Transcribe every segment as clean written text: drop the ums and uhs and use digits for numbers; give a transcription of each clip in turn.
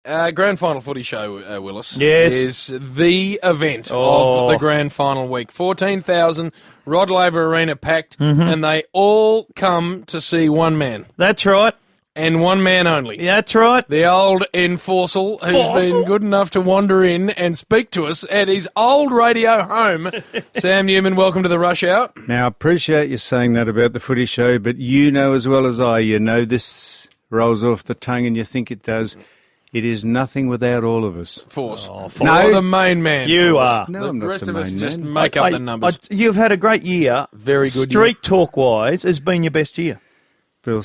Grand Final Footy Show, Willis, Yes. is the event of the Grand Final week. 14,000, Rod Laver Arena packed, and they all come to see one man. That's right. And one man only. That's right. The old enforcer who's been good enough to wander in and speak to us at his old radio home. Sam Newman, welcome to the Rush Hour. Now, I appreciate you saying that about the Footy Show, but you know as well as I, this rolls off the tongue and you think it does. It is nothing without all of us. Force. No. You're the main man. You Force. are. No, The I'm not rest the of us main just man. make up the numbers. You've had a great year. Very good Street year. talk-wise has been your best year. Bill,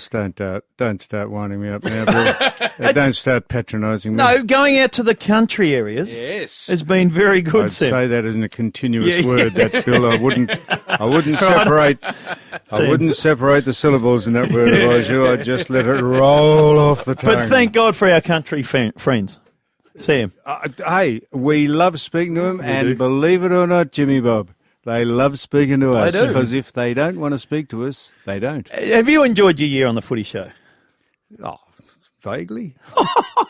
don't start winding me up now, Bill. Don't start patronising me. No, going out to the country areas Yes. has been very good, I'd Sam. say that as in a continuous Yeah, word. yes. That's Bill. I wouldn't separate. I wouldn't separate the syllables in that word if I was you. I'd just let it roll off the tongue. But thank God for our country friends. Sam. Hey, we love speaking to them, and do. believe it or not, Jimmy Bob, they love speaking to us. do. Because if they don't want to speak to us, they don't. Have you enjoyed your year on the Footy Show? Oh, vaguely.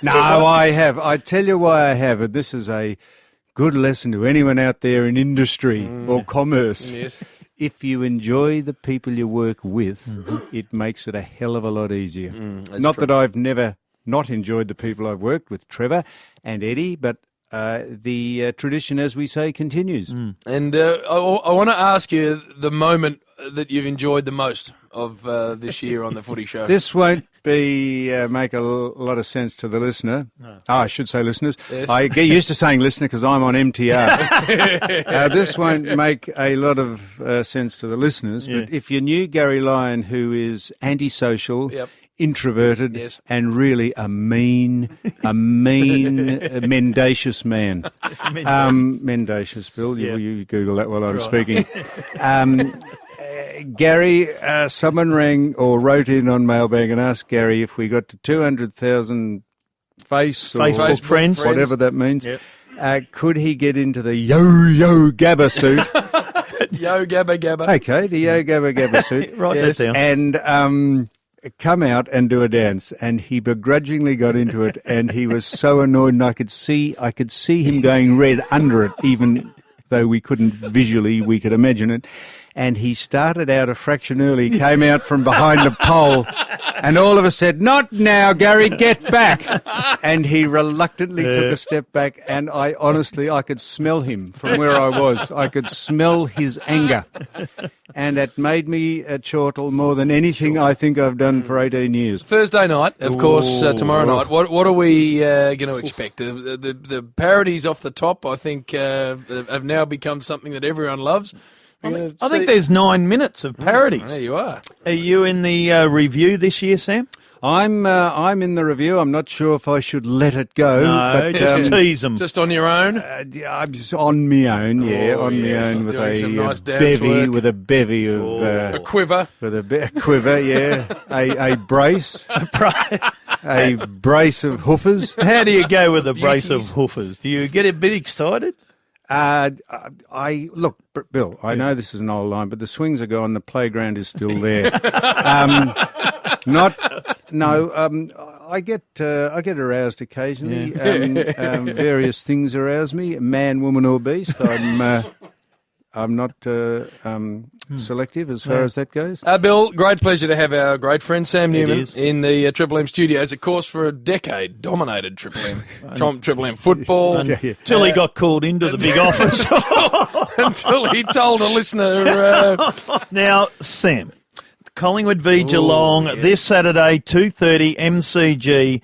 No, I have. I tell you why I have. And this is a good lesson to anyone out there in industry or commerce. Yes. If you enjoy the people you work with, it makes it a hell of a lot easier. Not that I've never not enjoyed the people I've worked with, Trevor and Eddie, but the tradition, as we say, continues. And I want to ask you the moment that you've enjoyed the most of this year on the Footy Show. This won't make a lot of sense to the listener. No. Oh, I should say listeners. Yes. I get used to saying listener because I'm on MTR. This won't make a lot of sense to the listeners, but if you knew Gary Lyon, who is antisocial, introverted, and really a mean, mendacious man. Mendacious, Bill. You Google that while I'm speaking. Gary, someone rang or wrote in on Mailbag and asked Gary if we got to 200,000 Facebook friends, whatever that means, could he get into the Yo Gabba suit? Yo Gabba Gabba. Okay, the Yo Gabba Gabba suit. Write that down. And come out and do a dance, and he begrudgingly got into it, and he was so annoyed, and I could see him going red under it, even though we couldn't visually, we could imagine it. And he started out a fraction early, came out from behind the pole, and all of us said, "Not now, Gary, get back." And he reluctantly took a step back, and I could smell him from where I was. I could smell his anger. And it made me chortle more than anything I think I've done for 18 years. Thursday night, of course, tomorrow night. What are we going to expect? The parodies off the top, I think, have now become something that everyone loves. I think there's 9 minutes of parodies. There you are. Are you in the review this year, Sam? I'm in the review. I'm not sure if I should let it go. No, but, just tease them. Just on your own? I'm just on my own, on my own with nice a bevy of a quiver. With a quiver, a brace, a brace of hoofers. How do you go with a brace of hoofers? Do you get a bit excited? Look, Bill, I know this is an old line, but the swings are gone. The playground is still there. I get aroused occasionally. Various things arouse me, man, woman, or beast. I'm not selective as far as that goes. Bill, great pleasure to have our great friend Sam Newman in the Triple M studios. Of course, for a decade, dominated Triple M, Triple M football. Until he got called into the big office. Until he told a listener. Now, Sam, Collingwood v Geelong this Saturday, 2:30 MCG.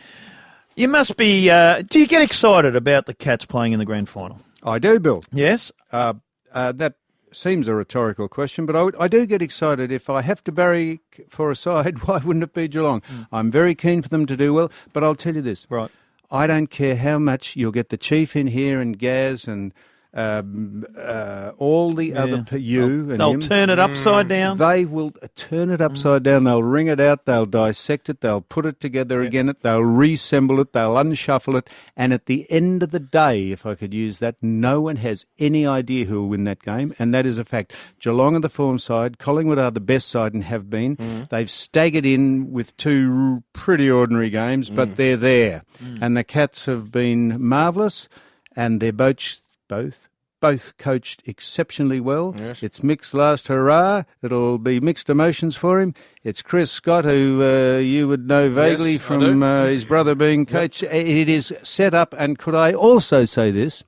You must be. Do you get excited about the Cats playing in the grand final? I do, Bill. Yes. That seems a rhetorical question, but I do get excited. If I have to bury for a side, why wouldn't it be Geelong? I'm very keen for them to do well, but I'll tell you this. Right. I don't care how much you'll get the Chief in here and Gaz and all the other They'll turn it upside down. They will turn it upside down. They'll wring it out. They'll dissect it. They'll put it together again. They'll reassemble it. They'll unshuffle it. And at the end of the day, if I could use that, no one has any idea who will win that game. And that is a fact. Geelong are the form side. Collingwood are the best side and have been. They've staggered in with two pretty ordinary games, but they're there. And the Cats have been marvellous, and they're both coached exceptionally well. Yes. It's Mick's last hurrah. It'll be mixed emotions for him. It's Chris Scott, who you would know vaguely from his brother being coach. Yep. It is set up, and could I also say this?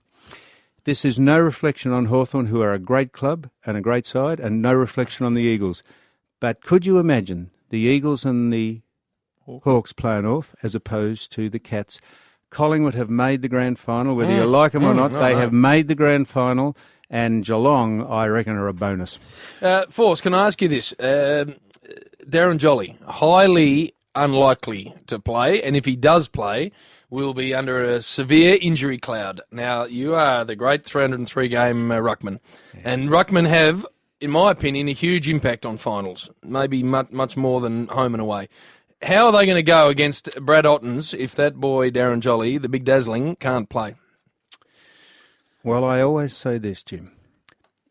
This is no reflection on Hawthorn, who are a great club and a great side, and no reflection on the Eagles. But could you imagine the Eagles and the Hawks playing off as opposed to the Cats? Collingwood have made the grand final, whether you like them or not. They have made the grand final, and Geelong, I reckon, are a bonus. Foss, can I ask you this? Darren Jolly, highly unlikely to play, and if he does play, will be under a severe injury cloud. Now, you are the great 303-game ruckman, and ruckmen have, in my opinion, a huge impact on finals, maybe much more than home and away. How are they going to go against Brad Ottens if that boy, Darren Jolly, the big dazzling, can't play? Well, I always say this, Jim.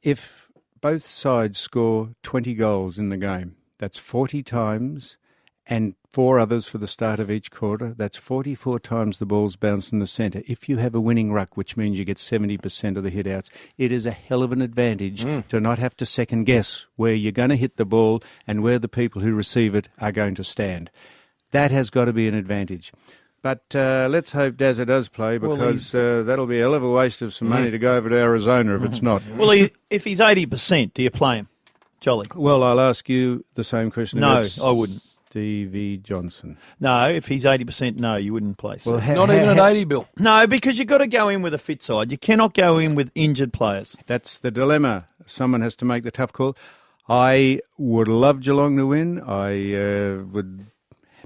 If both sides score 20 goals in the game, that's 40 times, and 4 others for the start of each quarter. That's 44 times the ball's bounced in the centre. If you have a winning ruck, which means you get 70% of the hit-outs, it is a hell of an advantage to not have to second-guess where you're going to hit the ball and where the people who receive it are going to stand. That has got to be an advantage. But let's hope Dazza does play, because that'll be a hell of a waste of some money to go over to Arizona if it's not. Well, if he's 80%, do you play him, Jolly? Well, I'll ask you the same question. No, I wouldn't. Stevie Johnson. No, if he's 80%, no, you wouldn't play. Well, not even at 80, Bill. No, because you've got to go in with a fit side. You cannot go in with injured players. That's the dilemma. Someone has to make the tough call. I would love Geelong to win. I would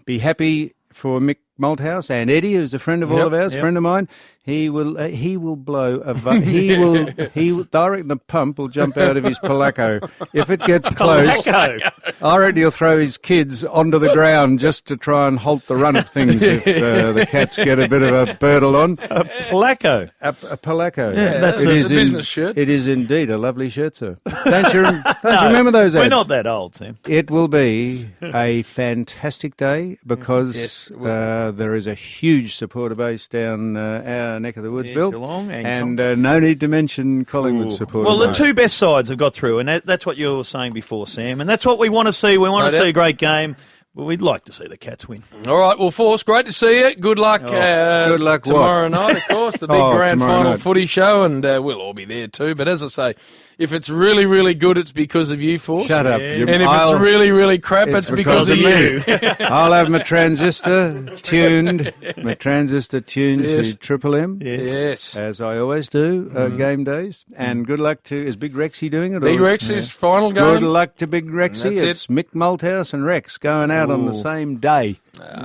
be happy for Mick Malthouse and Eddie, who's a friend of all of ours, friend of mine. He will blow a I reckon the pump will jump out of his Palaco. If it gets close, I reckon he'll throw his kids onto the ground just to try and halt the run of things if the Cats get a bit of a birdle on. A Palaco. A Palaco. Yeah, that's a business shirt. It is indeed a lovely shirt, sir. Don't you remember those ads? We're not that old, Sam. It will be a fantastic day because there is a huge supporter base down our neck of the woods, Bill. Geelong and no need to mention Collingwood supporters. Well, the two best sides have got through, and that's what you were saying before, Sam, and that's what we want to see. We want to see a great game. Well, we'd like to see the Cats win. All right, well, Force, great to see you. Good luck. Good luck tomorrow night, of course, the big Grand Final Footy Show, and we'll all be there too. But as I say, if it's really, really good, it's because of you, Force. Shut up. And if it's really, really crap, it's because of you. I'll have my transistor tuned to Triple M. Yes. As I always do, game days. And good luck to, is Big Rexy doing it? Big Rexy's final game. Good luck to Big Rexy. It's Mick Malthouse and Rex going out on the same day.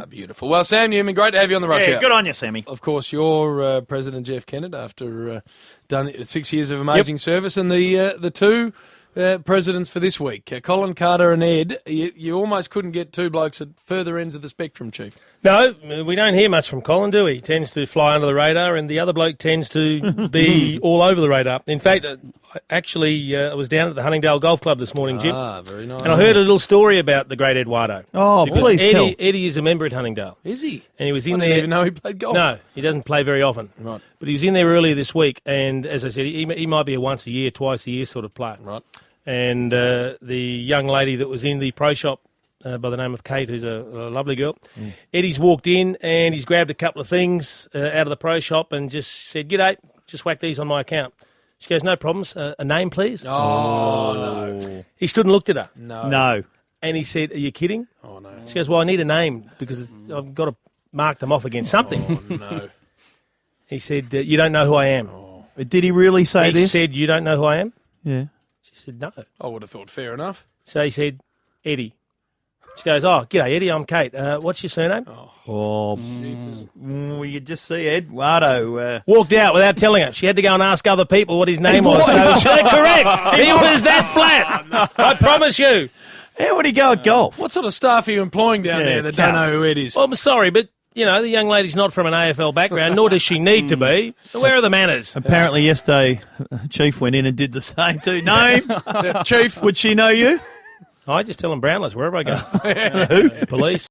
Beautiful. Well, Sam Newman, great to have you on the Rush Hour. Good on you, Sammy. Of course, you're President Jeff Kennett after done 6 years of amazing service, and the two presidents for this week, Colin Carter and Ed. You almost couldn't get two blokes at further ends of the spectrum, Chief. No, we don't hear much from Colin, do we? He tends to fly under the radar, and the other bloke tends to be all over the radar. In fact, I was down at the Huntingdale Golf Club this morning, Jim. Very nice. And I heard a little story about the great Eduardo. Oh, please tell. Eddie is a member at Huntingdale. Is he? And he was in I didn't even know he played golf. No, he doesn't play very often. Right. But he was in there earlier this week, and as I said, he might be a once a year, twice a year sort of player. Right. And the young lady that was in the pro shop by the name of Kate, who's a lovely girl, Eddie's walked in and he's grabbed a couple of things out of the pro shop and just said, "G'day, just whack these on my account." She goes, "No problems. A name, please." Oh, no. He stood and looked at her. No. And he said, "Are you kidding?" Oh, no. She goes, "Well, I need a name because I've got to mark them off against something." Oh, no. He said, "You don't know who I am." Oh. Did he really say this? He said, "You don't know who I am?" Yeah. She said, "No." I would have thought fair enough. So he said, "Eddie." She goes, "Oh, g'day, Eddie. I'm Kate. What's your surname?" Oh, you just see Eduardo. Walked out without telling her. She had to go and ask other people what his name was. So correct. He was that flat. I promise you. How would he go at golf? What sort of staff are you employing down there that don't know who Ed is? Well, I'm sorry, but, you know, the young lady's not from an AFL background, nor does she need to be. Where are the manners? Apparently yesterday, Chief went in and did the same too. Name? Chief. Would she know you? I just tell them Brownless wherever I go. Police.